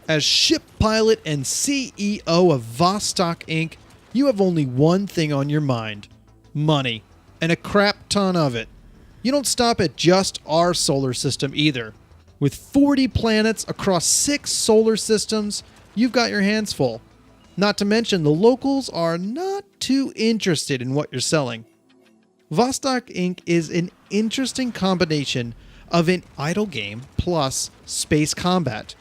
As ship pilot and CEO of Vostok Inc., you have only one thing on your mind: money, and a crap ton of it. You don't stop at just our solar system either. With 40 planets across 6 solar systems, you've got your hands full. Not to mention, the locals are not too interested in what you're selling. Vostok Inc. is an interesting combination of an idle game plus space combat.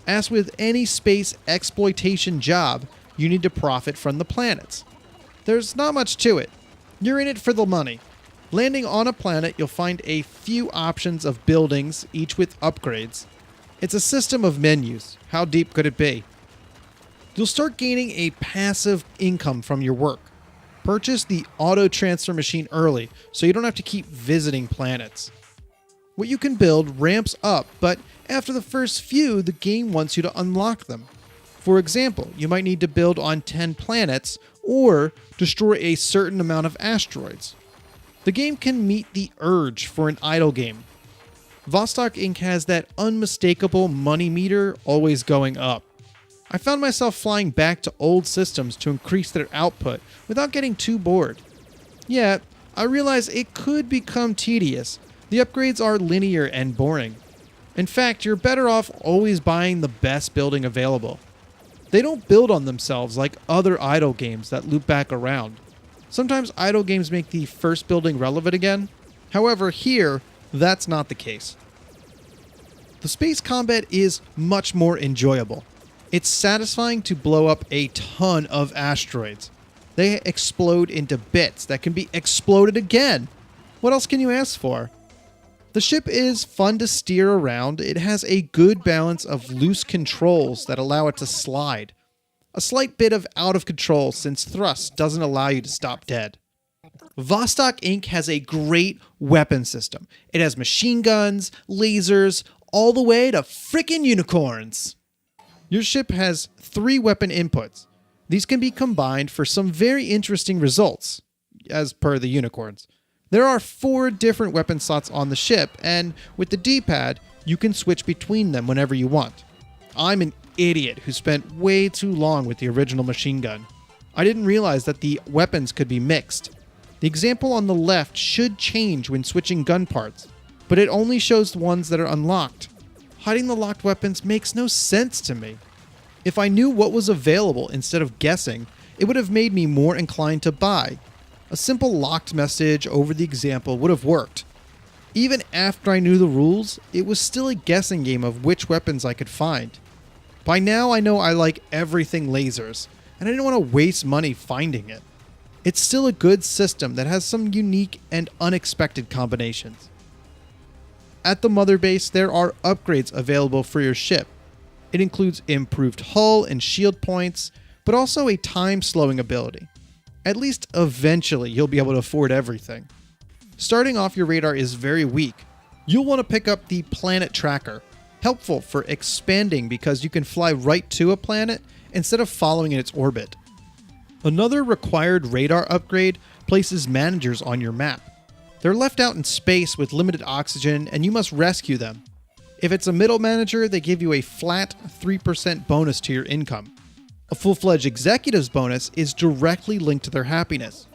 As with any space exploitation job, you need to profit from the planets. There's not much to it. You're in it for the money. Landing on a planet, you'll find a few options of buildings, each with upgrades. It's a system of menus. How deep could it be? You'll start gaining a passive income from your work. Purchase the auto transfer machine early so you don't have to keep visiting planets. What you can build ramps up, but after the first few, the game wants you to unlock them. For example, you might need to build on 10 planets or destroy a certain amount of asteroids. The game can meet the urge for an idle game. Vostok Inc. has that unmistakable money meter always going up. I found myself flying back to old systems to increase their output without getting too bored. Yet, I realize it could become tedious. The upgrades are linear and boring. In fact, you're better off always buying the best building available. They don't build on themselves like other idle games that loop back around. Sometimes idle games make the first building relevant again. However, here, that's not the case. The space combat is much more enjoyable. It's satisfying to blow up a ton of asteroids. They explode into bits that can be exploded again. What else can you ask for? The ship is fun to steer around. It has a good balance of loose controls that allow it to slide. A slight bit of out of control since thrust doesn't allow you to stop dead. Vostok Inc. has a great weapon system. It has machine guns, lasers, all the way to frickin' unicorns. Your ship has 3 weapon inputs. These can be combined for some very interesting results, as per the unicorns. There are 4 different weapon slots on the ship, and with the D-pad, you can switch between them whenever you want. I'm an idiot who spent way too long with the original machine gun. I didn't realize that the weapons could be mixed. The example on the left should change when switching gun parts, but it only shows the ones that are unlocked. Hiding the locked weapons makes no sense to me. If I knew what was available instead of guessing, it would have made me more inclined to buy. A simple locked message over the example would have worked. Even after I knew the rules, it was still a guessing game of which weapons I could find. By now I know I like everything lasers, and I didn't want to waste money finding it. It's still a good system that has some unique and unexpected combinations. At the mother base, there are upgrades available for your ship. It includes improved hull and shield points, but also a time-slowing ability. At least eventually you'll be able to afford everything. Starting off, your radar is very weak. You'll want to pick up the Planet Tracker, helpful for expanding because you can fly right to a planet instead of following in its orbit. Another required radar upgrade places managers on your map. They're left out in space with limited oxygen, and you must rescue them. If it's a middle manager, they give you a flat 3% bonus to your income. A full-fledged executive's bonus is directly linked to their happiness.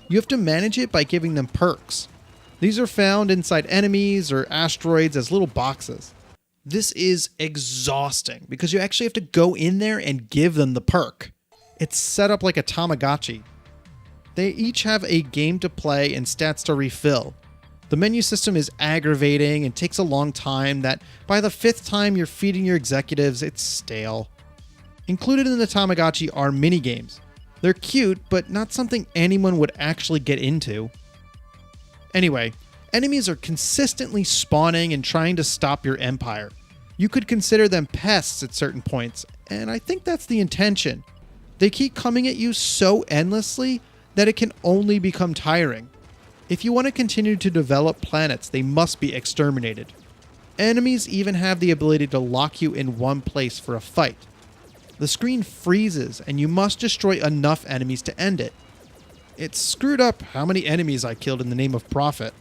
You have to manage it by giving them perks. These are found inside enemies or asteroids as little boxes. This is exhausting because you actually have to go in there and give them the perk. It's set up like a Tamagotchi. They each have a game to play and stats to refill. The menu system is aggravating and takes a long time that by the 5th time you're feeding your executives, it's stale. Included in the Tamagotchi are minigames. They're cute, but not something anyone would actually get into. Anyway, enemies are consistently spawning and trying to stop your empire. You could consider them pests at certain points, and I think that's the intention. They keep coming at you so endlessly that it can only become tiring. If you want to continue to develop planets, they must be exterminated. Enemies even have the ability to lock you in one place for a fight. The screen freezes, and you must destroy enough enemies to end it. It's screwed up how many enemies I killed in the name of profit.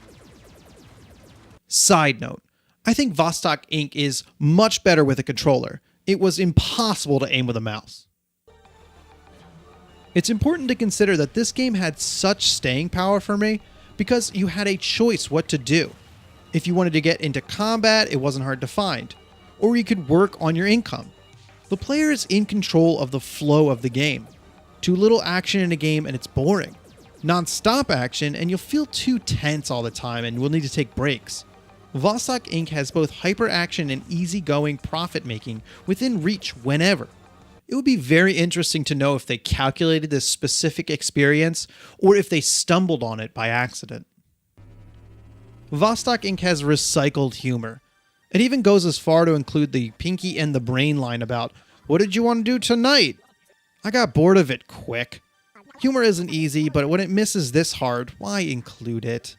Side note, I think Vostok Inc. is much better with a controller. It was impossible to aim with a mouse. It's important to consider that this game had such staying power for me because you had a choice what to do. If you wanted to get into combat, it wasn't hard to find, or you could work on your income. The player is in control of the flow of the game. Too little action in a game and it's boring. Non-stop action and you'll feel too tense all the time and will need to take breaks. Vostok Inc. has both hyper action and easygoing profit making within reach whenever. It would be very interesting to know if they calculated this specific experience or if they stumbled on it by accident. Vostok Inc. has recycled humor. It even goes as far to include the Pinky and the Brain line about, "What did you want to do tonight?" I got bored of it quick. Humor isn't easy, but when it misses this hard, why include it?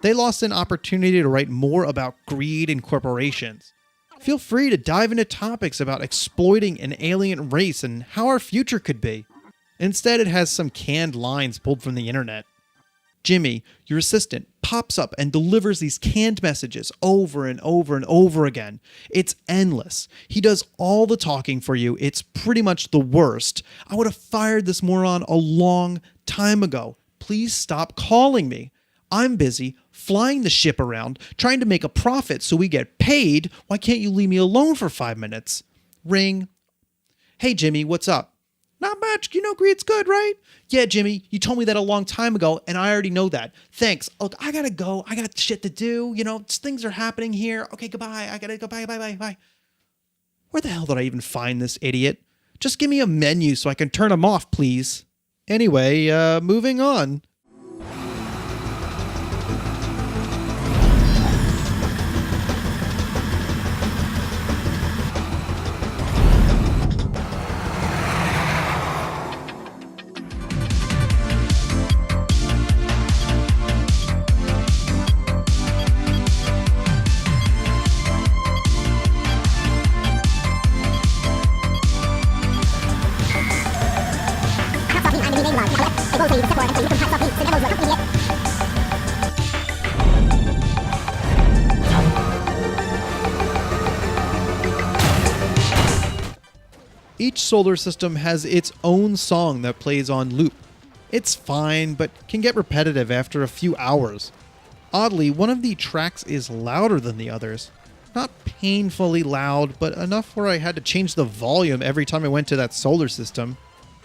They lost an opportunity to write more about greed and corporations. Feel free to dive into topics about exploiting an alien race and how our future could be. Instead, it has some canned lines pulled from the internet. Jimmy, your assistant, pops up and delivers these canned messages over and over and over again. It's endless. He does all the talking for you. It's pretty much the worst. I would have fired this moron a long time ago. Please stop calling me. I'm busy flying the ship around, trying to make a profit so we get paid. Why can't you leave me alone for 5 minutes? Ring. Hey, Jimmy, what's up? Not much. You know greed's good, right? Yeah, Jimmy, you told me that a long time ago, and I already know that. Thanks. Look, I gotta go. I got shit to do. You know, things are happening here. Okay, goodbye. I gotta go. Bye. Where the hell did I even find this idiot? Just give me a menu so I can turn him off, please. Anyway, moving on. Each solar system has its own song that plays on loop. It's fine, but can get repetitive after a few hours. Oddly, one of the tracks is louder than the others. Not painfully loud, but enough where I had to change the volume every time I went to that solar system.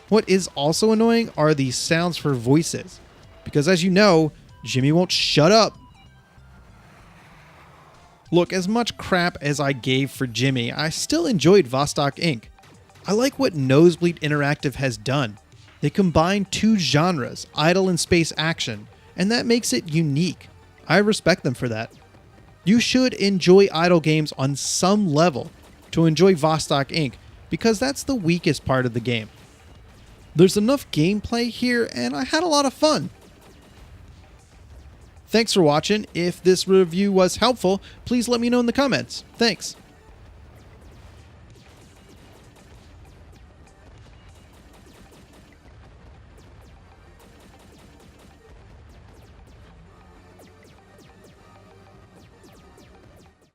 What is also annoying are the sounds for voices, because as you know, Jimmy won't shut up. Look, as much crap as I gave for Jimmy, I still enjoyed Vostok Inc. I like what Nosebleed Interactive has done. They combine two genres, idle and space action, and that makes it unique. I respect them for that. You should enjoy idle games on some level to enjoy Vostok Inc. because that's the weakest part of the game. There's enough gameplay here and I had a lot of fun. Thanks for watching. If this review was helpful, please let me know in the comments. Thanks.